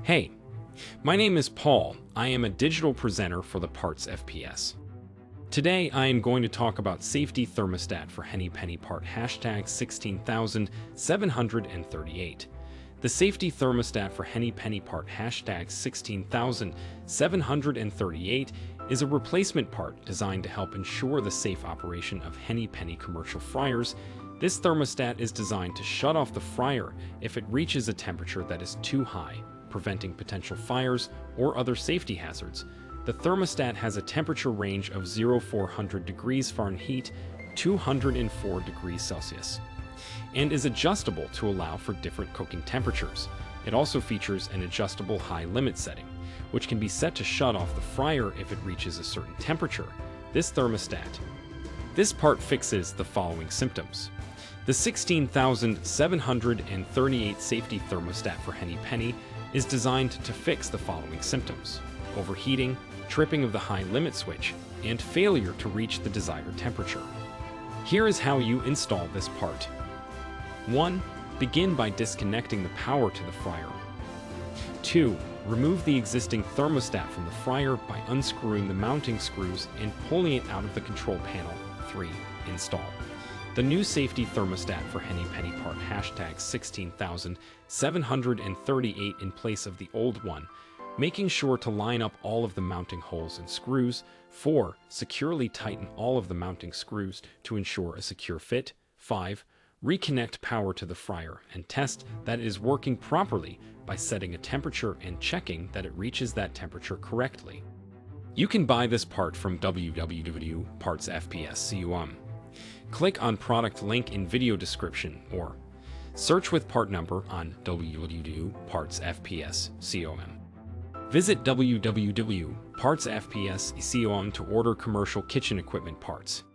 Hey, my name is Paul. I am a digital presenter for the PartsFPS. Today, I am going to talk about Safety Thermostat for Henny Penny part #16738. The Safety Thermostat for Henny Penny part #16738 is a replacement part designed to help ensure the safe operation of Henny Penny commercial fryers. This thermostat is designed to shut off the fryer if it reaches a temperature that is too high, preventing potential fires or other safety hazards. The thermostat has a temperature range of 400 degrees Fahrenheit, 204 degrees Celsius, and is adjustable to allow for different cooking temperatures. It also features an adjustable high limit setting, which can be set to shut off the fryer if it reaches a certain temperature. This part fixes the following symptoms. The 16738 Safety Thermostat for Henny Penny is designed to fix the following symptoms: overheating, tripping of the high limit switch, and failure to reach the desired temperature. Here is how you install this part. 1. Begin by disconnecting the power to the fryer. 2. Remove the existing thermostat from the fryer by unscrewing the mounting screws and pulling it out of the control panel. 3. Install the new Safety Thermostat for Henny Penny part #16738 in place of the old one, making sure to line up all of the mounting holes and screws. 4. Securely tighten all of the mounting screws to ensure a secure fit. 5. Reconnect power to the fryer and test that it is working properly by setting a temperature and checking that it reaches that temperature correctly. You can buy this part from www.PartsFPS.com. Click on product link in video description or search with part number on www.PartsFPS.com. Visit www.PartsFPS.com to order commercial kitchen equipment parts.